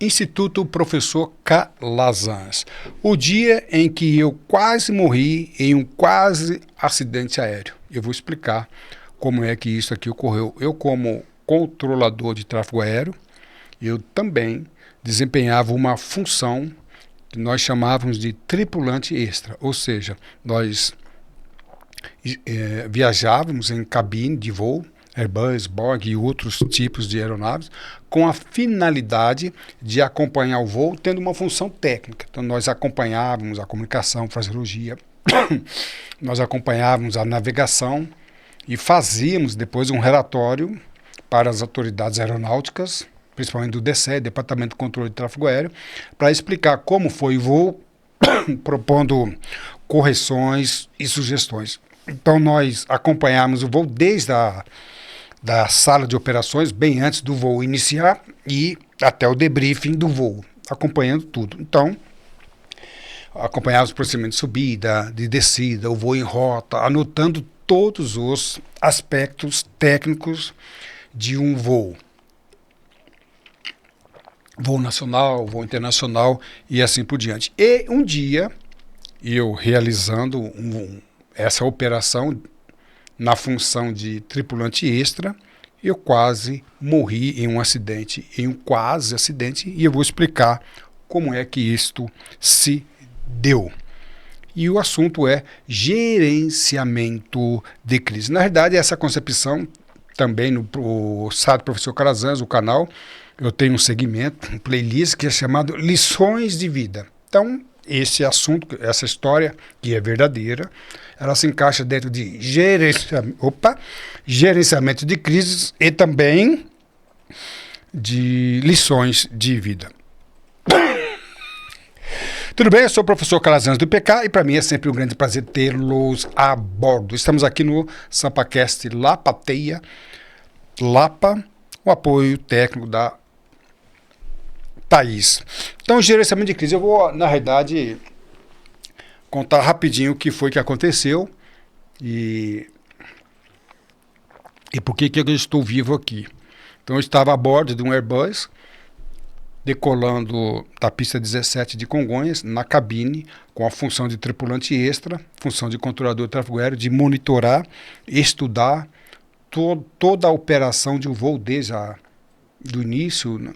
Instituto Professor Calazans. O dia em que eu quase morri em um quase acidente aéreo. Eu vou explicar como é que isso aqui ocorreu. Eu, como controlador de tráfego aéreo, eu também desempenhava uma função que nós chamávamos de tripulante extra. Ou seja, nós viajávamos em cabine de voo, Airbus, Boeing e outros tipos de aeronaves, com a finalidade de acompanhar o voo, tendo uma função técnica. Então, nós acompanhávamos a comunicação, fraseologia, nós acompanhávamos a navegação e fazíamos depois um relatório para as autoridades aeronáuticas, principalmente do DCE, Departamento de Controle de Tráfego Aéreo, para explicar como foi o voo, propondo correções e sugestões. Então, nós acompanhávamos o voo desde da sala de operações, bem antes do voo iniciar e até o debriefing do voo, acompanhando tudo. Então, acompanhávamos o procedimento de subida, de descida, o voo em rota, anotando todos os aspectos técnicos de um voo. Voo nacional, voo internacional e assim por diante. E um dia, eu realizando essa operação na função de tripulante extra, eu quase morri em um acidente, e eu vou explicar como é que isto se deu. E o assunto é gerenciamento de crise. Na verdade, essa concepção, também no site do Professor Calazans, o canal, eu tenho um segmento, um playlist que é chamado Lições de Vida. Então, esse assunto, essa história, que é verdadeira, ela se encaixa dentro de gerenciamento de crises e também de lições de vida. Tudo bem? Eu sou o professor Calazans do IPK e para mim é sempre um grande prazer tê-los a bordo. Estamos aqui no SampaCast Lapateia, Lapa, o apoio técnico da Thaís. Então, gerenciamento de crise. Eu vou, na realidade, contar rapidinho o que foi que aconteceu e por que eu estou vivo aqui. Então, eu estava a bordo de um Airbus, decolando da pista 17 de Congonhas, na cabine, com a função de tripulante extra, função de controlador de tráfego aéreo, de monitorar, estudar toda a operação de um voo desde do início,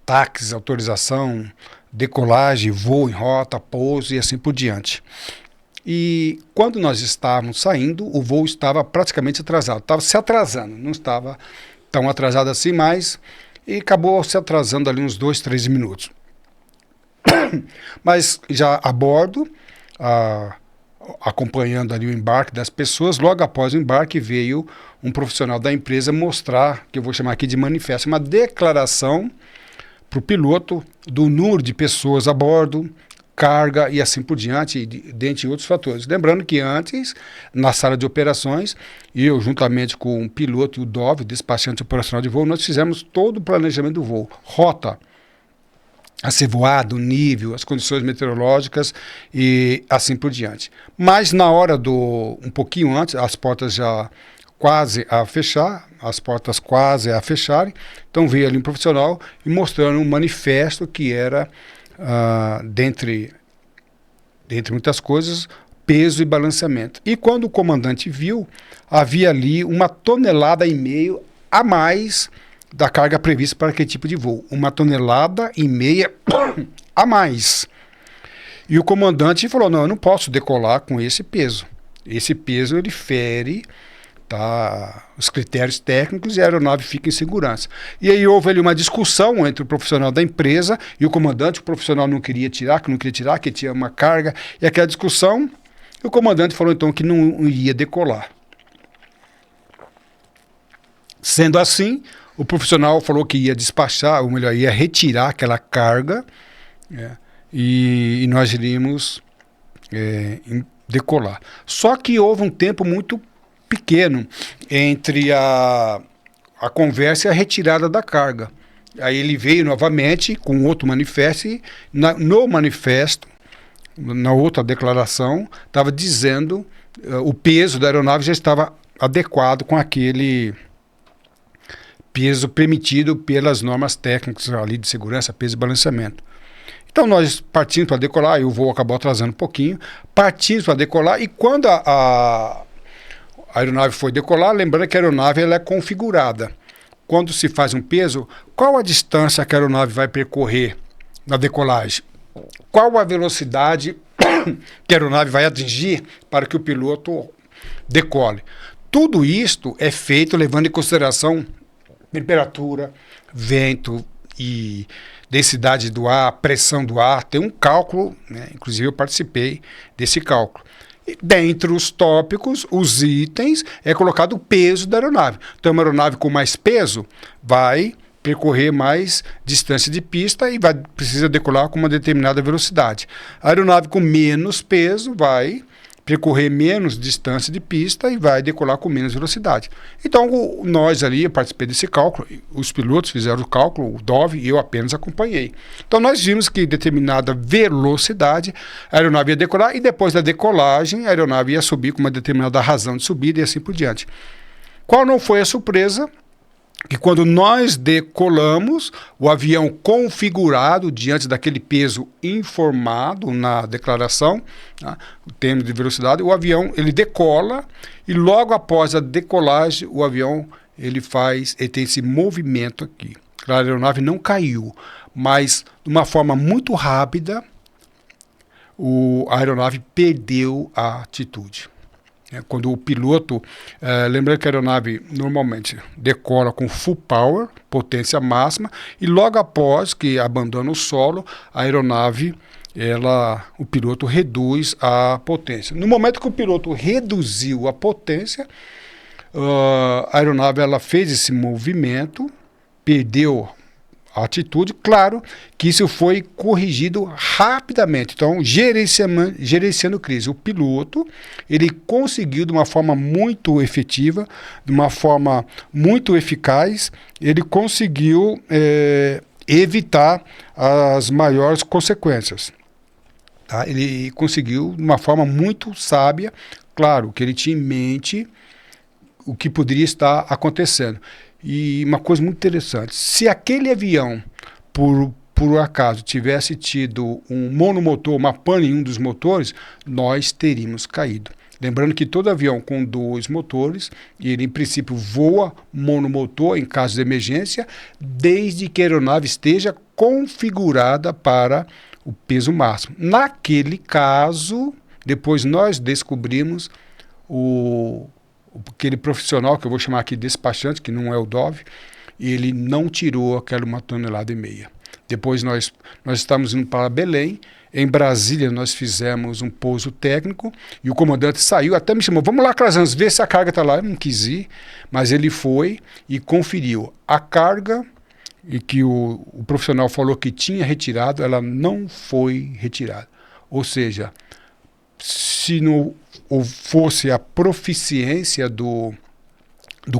táxis, autorização, decolagem, voo em rota, pouso e assim por diante. E quando nós estávamos saindo, o voo estava praticamente atrasado, estava se atrasando, não estava tão atrasado assim mais, e acabou se atrasando ali uns 2, 3 minutos. Mas já a bordo, acompanhando ali o embarque das pessoas, logo após o embarque veio um profissional da empresa mostrar, que eu vou chamar aqui de manifesto, uma declaração para o piloto do número de pessoas a bordo, carga e assim por diante, dentre outros fatores. Lembrando que antes, na sala de operações, eu, juntamente com o piloto e o DOV, despachante operacional de voo, nós fizemos todo o planejamento do voo. Rota a ser voado, nível, as condições meteorológicas e assim por diante. Mas na hora um pouquinho antes, as portas já quase a fechar, as portas quase a fecharem, então veio ali um profissional e mostrando um manifesto que era, dentre muitas coisas, peso e balanceamento. E quando o comandante viu, havia ali 1,5 toneladas a mais da carga prevista para aquele tipo de voo. 1,5 toneladas a mais. E o comandante falou, não, eu não posso decolar com esse peso. Esse peso ele fere os critérios técnicos e a aeronave fica em segurança. E aí houve ali uma discussão entre o profissional da empresa e o comandante. O profissional não queria tirar, que tinha uma carga. E aquela discussão, o comandante falou então que não iria decolar. Sendo assim, o profissional falou que ia despachar, ou melhor, ia retirar aquela carga, e nós iríamos decolar. Só que houve um tempo muito pequeno entre a conversa e a retirada da carga. Aí ele veio novamente com outro manifesto e no manifesto, na outra declaração, estava dizendo o peso da aeronave já estava adequado com aquele peso permitido pelas normas técnicas ali de segurança, peso e balanceamento. Então nós partimos para decolar, e o voo acabou atrasando um pouquinho, partimos para decolar, e quando a aeronave foi decolar, lembrando que a aeronave ela é configurada. Quando se faz um peso, qual a distância que a aeronave vai percorrer na decolagem? Qual a velocidade que a aeronave vai atingir para que o piloto decole? Tudo isto é feito levando em consideração temperatura, vento e densidade do ar, pressão do ar. Tem um cálculo, né? Inclusive eu participei desse cálculo. E dentre os tópicos, os itens, é colocado o peso da aeronave. Então, uma aeronave com mais peso vai percorrer mais distância de pista e precisa decolar com uma determinada velocidade. A aeronave com menos peso vai percorrer menos distância de pista e vai decolar com menos velocidade. Então, nós ali, eu participei desse cálculo, os pilotos fizeram o cálculo, o DOV, e eu apenas acompanhei. Então, nós vimos que determinada velocidade a aeronave ia decolar, e depois da decolagem, a aeronave ia subir com uma determinada razão de subida e assim por diante. Qual não foi a surpresa? Que quando nós decolamos, o avião configurado diante daquele peso informado na declaração, tá, o termo de velocidade, o avião ele decola, e logo após a decolagem o avião ele tem esse movimento aqui. A aeronave não caiu, mas de uma forma muito rápida a aeronave perdeu a altitude. Quando o piloto, lembrando que a aeronave normalmente decola com full power, potência máxima, e logo após que abandona o solo, a aeronave, o piloto reduz a potência. No momento que o piloto reduziu a potência, a aeronave ela fez esse movimento, perdeu a altitude, claro que isso foi corrigido rapidamente. Então, gerenciando crise, o piloto ele conseguiu de uma forma muito efetiva, de uma forma muito eficaz, ele conseguiu evitar as maiores consequências. Tá? Ele conseguiu de uma forma muito sábia, claro que ele tinha em mente o que poderia estar acontecendo. E uma coisa muito interessante, se aquele avião, por acaso, tivesse tido um monomotor, uma pane em um dos motores, nós teríamos caído. Lembrando que todo avião com 2 motores, ele em princípio voa monomotor em caso de emergência, desde que a aeronave esteja configurada para o peso máximo. Naquele caso, depois nós descobrimos aquele profissional, que eu vou chamar aqui de despachante, que não é o DOV, ele não tirou aquela 1,5 toneladas. Depois nós estávamos indo para Belém, em Brasília nós fizemos um pouso técnico, e o comandante saiu, até me chamou, vamos lá, Calazans, ver se a carga está lá. Eu não quis ir, mas ele foi e conferiu a carga, e que o profissional falou que tinha retirado, ela não foi retirada. Ou seja, se não fosse a proficiência do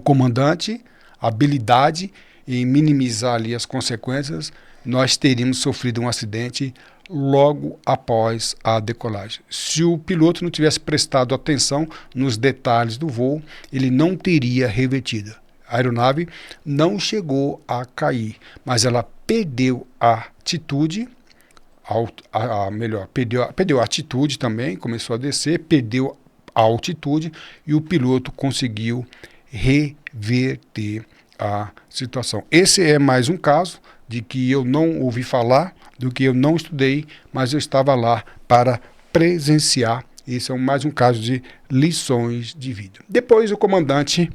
comandante, a habilidade em minimizar ali as consequências, nós teríamos sofrido um acidente logo após a decolagem. Se o piloto não tivesse prestado atenção nos detalhes do voo, ele não teria revertido. A aeronave não chegou a cair, mas ela perdeu a altitude, perdeu a altitude também, começou a descer, perdeu a altitude, e o piloto conseguiu reverter a situação. Esse é mais um caso de que eu não ouvi falar, do que eu não estudei, mas eu estava lá para presenciar. Esse é mais um caso de lições de vida. Depois o comandante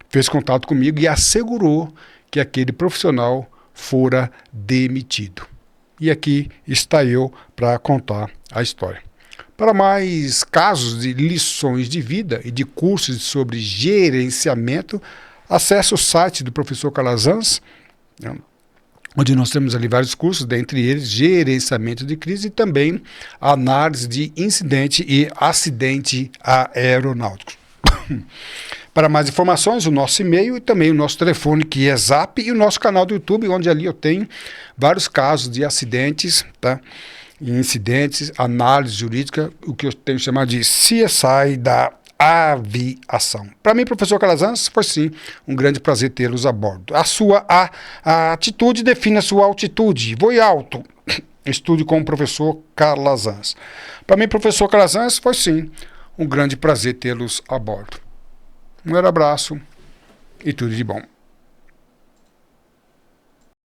fez contato comigo e assegurou que aquele profissional fora demitido. E aqui está eu para contar a história. Para mais casos de lições de vida e de cursos sobre gerenciamento, acesse o site do professor Calazans, né, onde nós temos ali vários cursos, dentre eles gerenciamento de crise e também análise de incidente e acidente aeronáutico. Para mais informações, o nosso e-mail e também o nosso telefone, que é Zap, e o nosso canal do YouTube, onde ali eu tenho vários casos de acidentes, tá? Incidentes, análise jurídica, o que eu tenho chamado de CSI da aviação. Para mim, professor Calazans, foi sim um grande prazer tê-los a bordo. A atitude define a sua altitude. Voe alto. Estude com o professor Calazans. Para mim, professor Calazans, foi sim um grande prazer tê-los a bordo. Um grande abraço e tudo de bom.